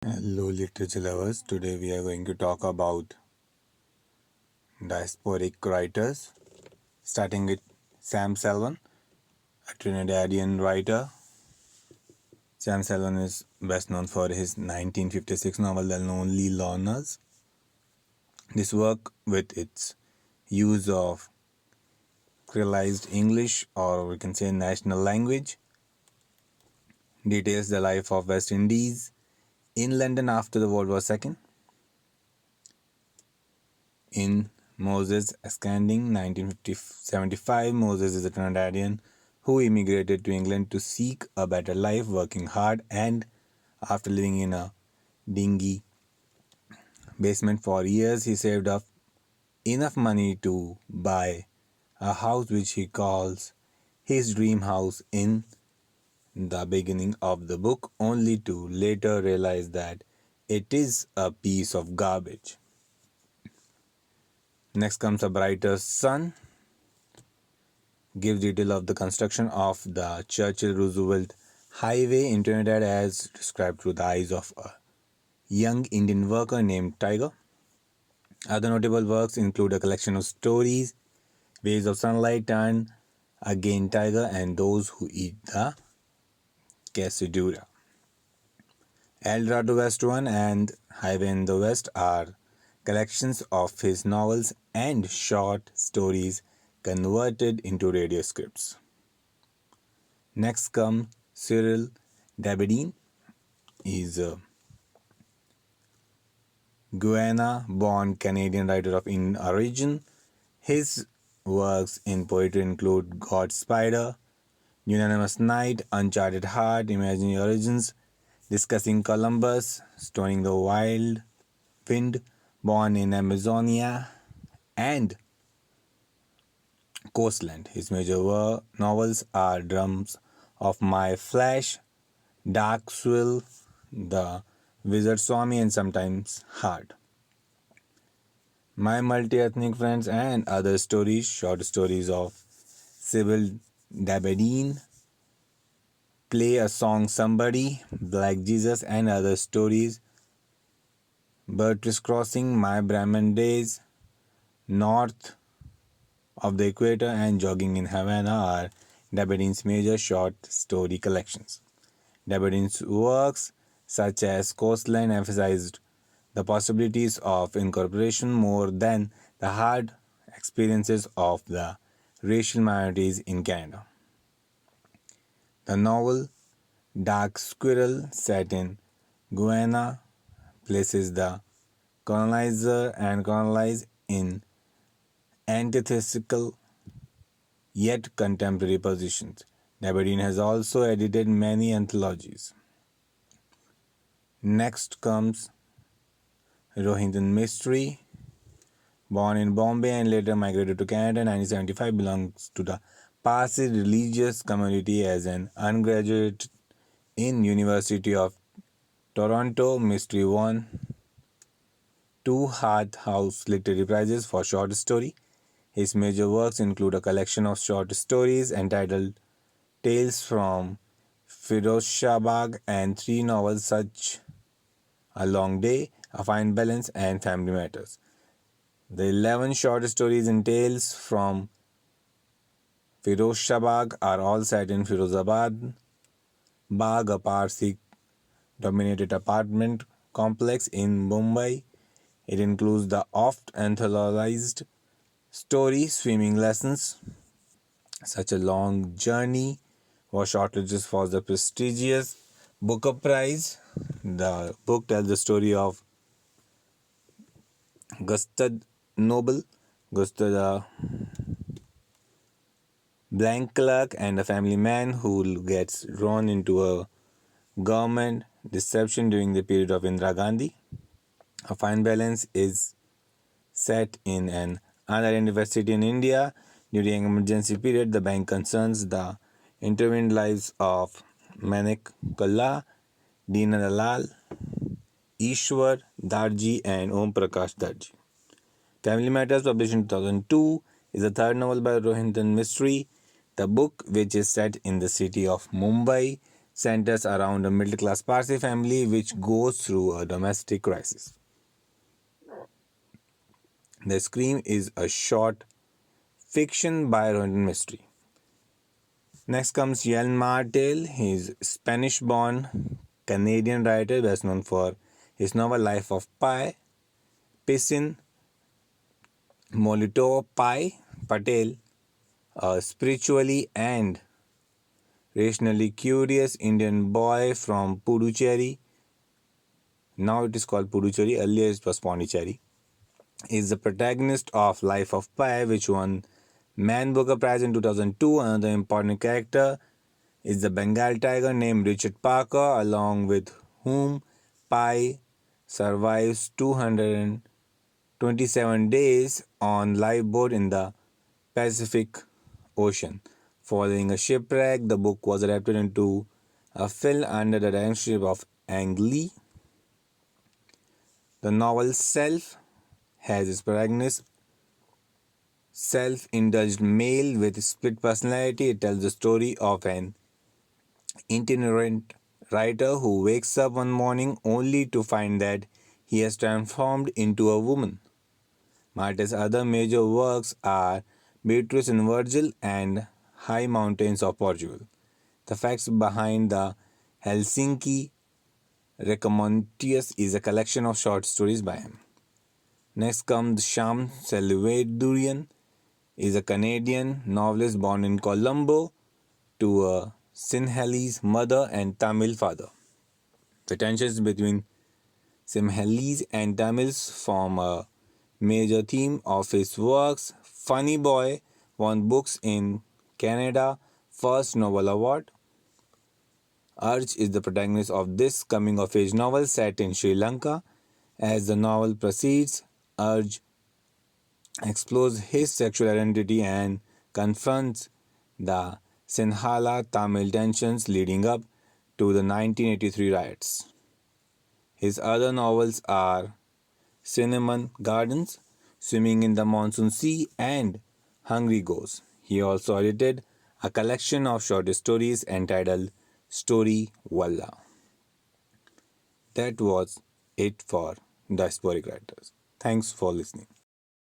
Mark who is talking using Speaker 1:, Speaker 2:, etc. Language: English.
Speaker 1: Hello, literature lovers. Today we are going to talk about diasporic writers, starting with Sam Selwyn, a Trinidadian writer. Sam Selwyn is best known for his 1956 novel The Lonely Loners. This work, with its use of creolized English, or we can say national language, details the life of West Indies in London after the World War II. In Moses Ascending, 1975, Moses is a Trinidadian who immigrated to England to seek a better life, working hard, and after living in a dingy basement for years, he saved up enough money to buy a house which he calls his dream house in the beginning of the book, only to later realize that it is a piece of garbage. Next comes A Brighter Sun, gives detail of the construction of the Churchill-Roosevelt Highway in Trinidad as described through the eyes of a young Indian worker named Tiger. Other notable works include a collection of stories, Waves of Sunlight, Turn Again Tiger, and Those Who Eat the Casadura. El Dorado West One and Highway in the West are collections of his novels and short stories converted into radio scripts. Next comes Cyril Dabidin. He's a Guyana-born Canadian writer of Indian origin. His works in poetry include God's Spider, Unanimous Night, Uncharted Heart, Imaginary Origins, Discussing Columbus, Stoning the Wild Wind, Born in Amazonia, and Coastland. His major novels are Drums of My Flesh, Dark Swill, The Wizard Swami, and sometimes Hard. My Multi-Ethnic Friends and Other Stories, short stories of Cyril Dabidin, Play a Song Somebody, Black Jesus, and Other Stories, Beatrice Crossing, My Brahman Days, North of the Equator, and Jogging in Havana are Dabidin's major short story collections. Dabidin's works, such as Coastline, emphasized the possibilities of incorporation more than the hard experiences of the racial minorities in Canada. The novel Dark Squirrel, set in Guyana, places the colonizer and colonized in antithetical yet contemporary positions. Dabidin has also edited many anthologies. Next comes Rohingya Mystery. Born in Bombay and later migrated to Canada in 1975, belongs to the Parsi religious community. As an undergraduate in University of Toronto, Mystery won 2 Hart House Literary Prizes for short story. His major works include a collection of short stories entitled Tales from Firozshabad and 3 novels such A Long Day, A Fine Balance, and Family Matters. The 11 short stories in Tales from Firozshabad are all set in Firozabad Bagh, a Parsi-dominated apartment complex in Mumbai. It includes the oft-anthologized story Swimming Lessons. Such a Long Journey was shortlisted for the prestigious Booker Prize. The book tells the story of Gustad Noble, Gustad, a blank clerk and a family man who gets drawn into a government deception during the period of Indira Gandhi. A Fine Balance is set in an unidentified city in India. During emergency period, the bank concerns the intervened lives of Manik Kalla, Deena Dalal, Ishwar Darji, and Om Prakash Darji. Family Matters, published in 2002, is the third novel by Rohingya Mystery. The book, which is set in the city of Mumbai, centers around a middle class Parsi family which goes through a domestic crisis. The Scream is a short fiction by Rohingya Mystery. Next comes Yan Martel. He is Spanish-born Canadian writer best known for his novel Life of Pi. Pisin Molito Pai Patel, a spiritually and rationally curious Indian boy from Puducherry, now it is called Puducherry, earlier it was Pondicherry, is the protagonist of Life of Pi, which won Man Booker Prize in 2002. Another important character is the Bengal tiger named Richard Parker, along with whom Pi survives 227 days on lifeboat in the Pacific Ocean. Following a shipwreck, the book was adapted into a film under the directorship of Ang Lee. The novel Self has its protagonist, self-indulged male with split personality. It tells the story of an itinerant writer who wakes up one morning only to find that he has transformed into a woman. Marte's other major works are Beatrice and Virgil and High Mountains of Portugal. The Facts Behind the Helsinki Reconnaissance is a collection of short stories by him. Next comes Shamsal Durian, is a Canadian novelist born in Colombo to a Sinhalese mother and Tamil father. The tensions between Sinhalese and Tamils form a major theme of his works. Funny Boy won books in Canada First Novel Award. Urge is the protagonist of this coming of age novel set in Sri Lanka. As the novel proceeds, Urge explores his sexual identity and confronts the Sinhala Tamil tensions leading up to the 1983 riots. His other novels are Cinnamon Gardens, Swimming in the Monsoon Sea, and Hungry Ghosts. He also edited a collection of short stories entitled Story Walla. That was it for Diasporic Writers. Thanks for listening.